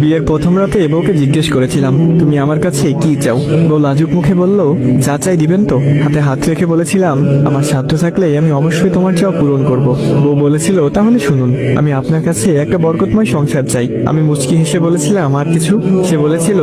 বিয়ের প্রথম রাতে বউকে জিজ্ঞেস করেছিলাম, তুমি আমার কাছে কি চাও? বউ লাজুক মুখে বলল, যা চাই দিবেন তো? হাতে হাত রেখে বলেছিলাম, আমার সাধ্য থাকলে আমি অবশ্যই তোমার চাওয়া পূরণ করব। বউ বলেছিল, তাহলে শুনুন, আমি আপনার কাছে একটা বরকতময় সংসার চাই। আমি মুচকি হেসে বলেছিলাম, আর কিছু? সে বলেছিল,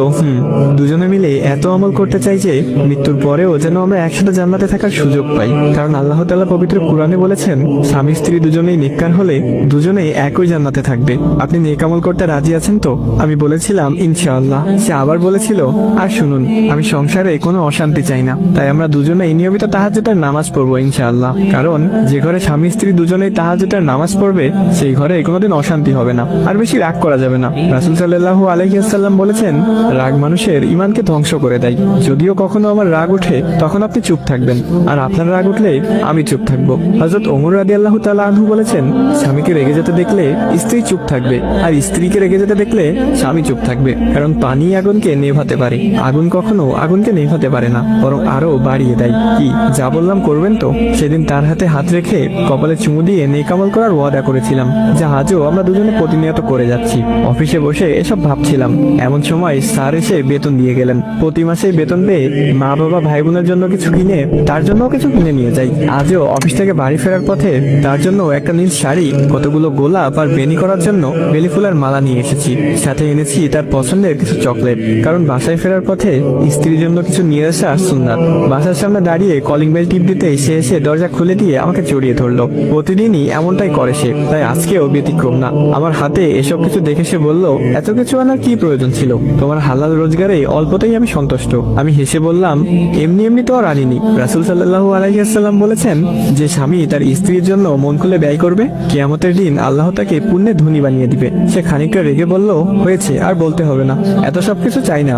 দুজনে মিলে এত আমল করতে চাই যে মৃত্যুর পরেও যেন আমরা একসাথে জান্নাতে থাকার সুযোগ পাই। কারণ আল্লাহ তাআলা পবিত্র কুরআনে বলেছেন, স্বামী স্ত্রী দুজনেই নেককার হলে দুজনেই একই জান্নাতে থাকবে। আপনি নেক আমল করতে রাজি আছেন তো? আমি বলেছিলাম, ইনশাআল্লাহ। সে আবার বলেছিল, আর শুনুন, আমি সংসারে কোনো অশান্তি চাই না, তাই আমরা দুজনেই নিয়মিত তাহাজ্জুদের নামাজ পড়বো ইনশাআল্লাহ। কারণ যে ঘরে স্বামী স্ত্রী দুজনেই তাহাজ্জুদের নামাজ পড়বে সেই ঘরে কোনোদিন অশান্তি হবে না, আর বেশি রাগ করা যাবে না। রাসূল সাল্লাল্লাহু আলাইহি ওয়াসাল্লাম বলেছেন, রাগ মানুষের ঈমানকে ধ্বংস করে দেয়। যদিও কখনো আমার রাগ ওঠে তখন আপনি চুপ থাকবেন, আর আপনার রাগ উঠলে আমি চুপ থাকবো। হযরত ওমর রাদিয়াল্লাহু তাআলা আনহু বলেছেন, স্বামীকে রেগে যেতে দেখলে স্ত্রী চুপ থাকবে, আর স্ত্রীকে রেগে যেতে দেখলে স্বামী চুপ থাকবে। কারণ পানি আগুনকে নেভাতে পারে, আগুন কখনো আগুনকে নেভাতে পারে না, বরং আরো বাড়িয়ে দেয়। কি যা বললাম করবেন তো? সেদিন তার হাতে হাত রেখে কপালে চুমু দিয়ে নেক আমল করার ওয়াদা করেছিলাম, যা আজও আমরা দুজনে প্রতিনিয়ত করে যাচ্ছি। অফিসে বসে এসব ভাবছিলাম, এমন সময় স্যার এসে বেতন দিয়ে গেলেন। প্রতি মাসে বেতন পেয়ে মা বাবা ভাই বোনের জন্য কিছু কিনে তার জন্যও কিছু কিনে নিয়ে যাই। আজও অফিস থেকে বাড়ি ফেরার পথে তার জন্য একটা নীল শাড়ি, কতগুলো গোলাপ আর বেনি করার জন্য বেলি ফুলের মালা নিয়ে এসেছি। সাথে এনেছি তার পছন্দের কিছু চকলেট, কারণ বাসায় ফেরার পথে স্ত্রীর জন্য কিছু নিয়ে আসা সুন্নাত। বাসার সামনে দাঁড়িয়ে কলিং বেল টিপ দিতে সে এসে দরজা খুলে দিয়ে আমাকে জড়িয়ে ধরলো। প্রতিদিনই এমনটাই করে সে, তাই আজকেও ব্যতিক্রম না। আমার হাতে এসব কিছু দেখে সে বলল, এত কিছু আনার কি প্রয়োজন ছিল? তোমার হালাল রোজগারে অল্পতেই আমি সন্তুষ্ট। আমি হেসে বললাম, এমনি এমনি তো আর আনিনি। রাসূল সাল্লাল্লাহু আলাইহি ওয়াসাল্লাম বলেছেন, যে স্বামী তার স্ত্রীর জন্য মন খুলে ব্যয় করবে, কিয়ামতের দিন আল্লাহ তাকে পুণ্যে ধনী বানিয়ে দিবে। সে খানিকটা রেগে বলল, হয়েছে, আর বলতে হবে না। এত সব কিছু চাই না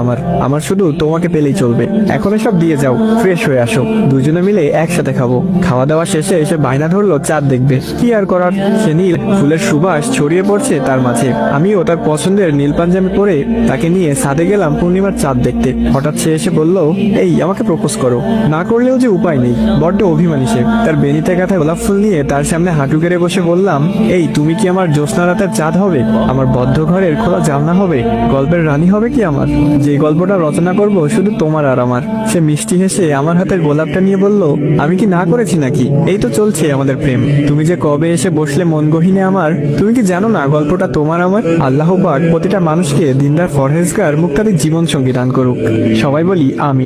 আমার শুধু তোমাকে পেলেই চলবে। এখন এসব দিয়ে যাও, ফ্রেশ হয়ে আসো, দুজনে মিলে একসাথে খাবো। খাওয়া দাওয়া শেষে এসে বায়না ধরলো চাঁদ দেখবে। কি আর করার, সে নীল ফুলের সুবাস ছড়িয়ে পড়ছে তার মাঝে। আমিও তার পছন্দের নীল পাঞ্জাবি পরে তাকে নিয়ে ছাদে গেলাম পূর্ণিমার চাঁদ দেখতে। হঠাৎ সে এসে বলল, এই আমাকে প্রপোজ করো। না করলেও যে উপায় নেই, বড্ড অভিমানী সে। তার বেনিতে গাঁথা গোলাপ ফুল নিয়ে তার সামনে হাঁটু গেড়ে বসে বললাম, এই তুমি কি আমার জ্যোৎস্না রাতের চাঁদ হবে? আমার বদ্ধ ঘরের খোলা জানলা হবে? গল্পের রানী হবে কি আমার? যে গল্পটা রচনা করব শুধু তোমার আর আমার। সে মিষ্টি হেসে আমার হাতের গোলাপটা নিয়ে বলল, আমি কি না করেছি নাকি? এই তো চলছে আমাদের প্রেম। তুমি যে কবে এসে বসলে মন গহিনে আমার, তুমি কি জানো না গল্পটা তোমার আমার? আল্লাহ পাক প্রতিটা মানুষকে দিনদার ফরহেজগার মুক্তাদি জীবন সঙ্গী দান করুক। সবাই বলি আমি।